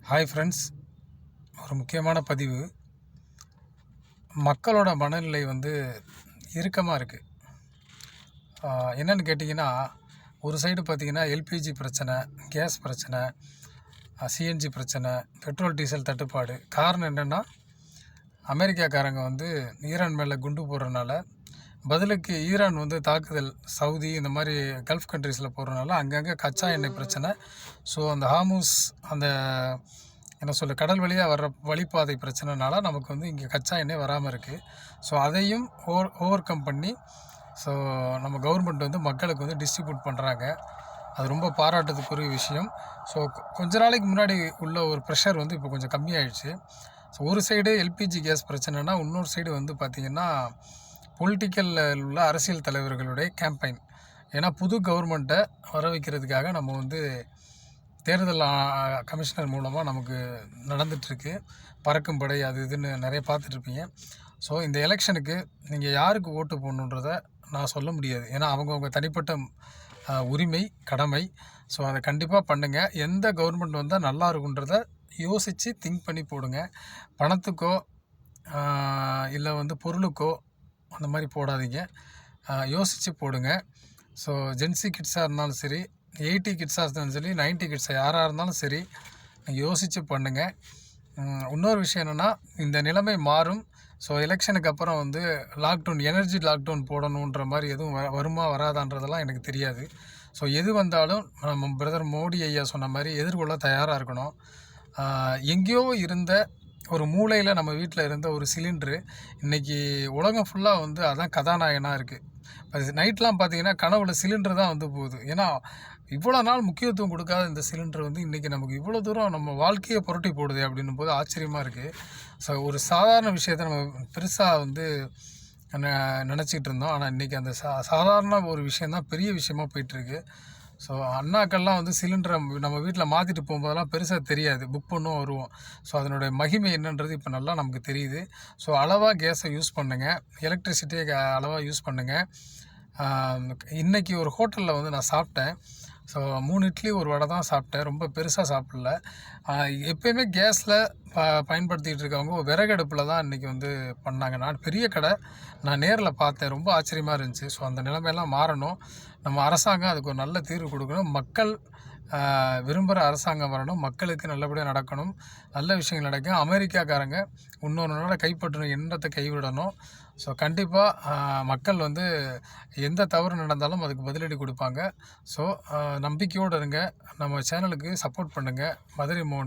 Hi friends, ஒரு முக்கியமான பதிவு. மக்களோட மனநிலை இறுக்கமாக இருக்குது. என்னென்னு கேட்டிங்கன்னா, ஒரு சைடு பார்த்திங்கன்னா எல்பிஜி பிரச்சனை, கேஸ் பிரச்சனை, சிஎன்ஜி பிரச்சனை, பெட்ரோல் டீசல் தட்டுப்பாடு. காரணம் என்னென்னா, அமெரிக்காக்காரங்க ஈரான் மேலே குண்டு போடுறதுனால, பதிலுக்கு ஈரான் தாக்குதல் சவுதி இந்த மாதிரி கல்ஃப் கண்ட்ரீஸில் போடுறதுனால அங்கங்கே கச்சா எண்ணெய் பிரச்சனை. ஸோ அந்த ஹார்மூஸ் அந்த கடல் வழியாக வர்ற வழிப்பாதை பிரச்சனைனால நமக்கு இங்கே கச்சா எண்ணெய் வராமல் இருக்குது. ஸோ அதையும் ஓவர் கம் பண்ணி ஸோ நம்ம கவர்மெண்ட் மக்களுக்கு டிஸ்ட்ரிபியூட் பண்ணுறாங்க. அது ரொம்ப பாராட்டுறதுக்குரிய விஷயம். ஸோ கொஞ்ச நாளைக்கு முன்னாடி உள்ள ஒரு ப்ரெஷர் இப்போ கொஞ்சம் கம்மியாயிடுச்சு. ஸோ ஒரு சைடு எல்பிஜி கேஸ் பிரச்சனைனா, இன்னொரு சைடு பார்த்திங்கன்னா பொலிட்டிக்கலில் உள்ள அரசியல் தலைவர்களுடைய கேம்பெயின். ஏன்னா புது கவர்மெண்ட்டை வர வைக்கிறதுக்காக நம்ம தேர்தல் கமிஷனர் மூலமாக நமக்கு நடந்துகிட்ருக்கு. பறக்கும் படை அது இதுன்னு நிறைய பார்த்துட்ருப்பீங்க. ஸோ இந்த எலெக்ஷனுக்கு நீங்கள் யாருக்கு ஓட்டு போடணுன்றதை நான் சொல்ல முடியாது. ஏன்னா அவங்கவுங்க தனிப்பட்ட உரிமை, கடமை. ஸோ அதை கண்டிப்பாக பண்ணுங்கள். எந்த கவர்மெண்ட் வந்தால் நல்லா இருக்குன்றதை யோசித்து திங்க் பண்ணி போடுங்க. பணத்துக்கோ இல்லை பொருளுக்கோ அந்த மாதிரி போடாதீங்க. யோசித்து போடுங்க. ஸோ ஜென்சி கிட்ஸாக இருந்தாலும் சரி, 80 கிட்ஸாக இருந்தாலும் சரி, 90 கிட்ஸாக யாராக இருந்தாலும் சரி, யோசித்து பண்ணுங்கள். இன்னொரு விஷயம் என்னென்னா, இந்த நிலைமை மாறும். ஸோ எலெக்ஷனுக்கு அப்புறம் லாக்டவுன், எனர்ஜி லாக்டவுன் போடணுன்ற மாதிரி எதுவும் வருமா வராதான்றதெல்லாம் எனக்கு தெரியாது. ஸோ எது வந்தாலும் நம்ம பிரதர் மோடி ஐயா சொன்ன மாதிரி எதிர்கொள்ள தயாராக இருக்கணும். எங்கேயோ இருந்த ஒரு மூலையில் நம்ம வீட்டில் இருந்த ஒரு சிலிண்ட்ரு இன்றைக்கி உலகம் ஃபுல்லாக அதான் கதாநாயகனாக இருக்குது. நைட்லாம் பார்த்திங்கன்னா கனவுல சிலிண்டர் தான் போகுது. ஏன்னா இவ்வளோ நாள் முக்கியத்துவம் கொடுக்காத இந்த சிலிண்டர் இன்றைக்கி நமக்கு இவ்வளோ தூரம் நம்ம வாழ்க்கையை புரட்டி போடுது அப்படின்னும் போது ஆச்சரியமாக இருக்குது. ஸோ ஒரு சாதாரண விஷயத்தை நம்ம பெருசாக நினச்சிக்கிட்டு இருந்தோம். ஆனால் இன்றைக்கி அந்த சாதாரண ஒரு விஷயந்தான் பெரிய விஷயமாக போயிட்டுருக்கு. ஸோ அண்ணாக்கள்லாம் சிலிண்டரை நம்ம வீட்டில் மாற்றிட்டு போகும்போதெல்லாம் பெருசாக தெரியாது, புக் பண்ணுவோம் வருவோம். ஸோ அதனுடைய மகிமை என்னன்றது இப்போ நல்லா நமக்கு தெரியுது. ஸோ அளவாக கேஸை யூஸ் பண்ணுங்கள், எலக்ட்ரிசிட்டியை அளவாக யூஸ் பண்ணுங்கள். இன்றைக்கி ஒரு ஹோட்டலில் நான் சாப்பிட்டேன். ஸோ 3 இட்லி 1 வடை தான் சாப்பிட்டேன். ரொம்ப பெருசாக சாப்பிடல. எப்போயுமே கேஸில் பயன்படுத்திகிட்டு இருக்கவங்க விறகு அடுப்பில் தான் இன்றைக்கி பண்ணாங்க. நான் பெரிய கடை நான் நேரில் பார்த்தேன், ரொம்ப ஆச்சரியமாக இருந்துச்சு. ஸோ அந்த நிலைமையெல்லாம் மாறணும். நம்ம அரசாங்கம் அதுக்கு ஒரு நல்ல தீர்வு கொடுக்கணும். மக்கள் விரும்புகிற அரசாங்கம் வரணும். மக்களுக்கு நல்லபடியாக நடக்கணும், நல்ல விஷயங்கள் நடக்கும். அமெரிக்காக்காரங்க இன்னொரு நாளை கைப்பற்றணும், எண்ணத்தை கைவிடணும். ஸோ கண்டிப்பாக மக்கள் எந்த தவறு நடந்தாலும் அதுக்கு பதிலடி கொடுப்பாங்க. ஸோ நம்பிக்கையோடு இருங்க. நம்ம சேனலுக்கு சப்போர்ட் பண்ணுங்கள். மதுரை மோகன்.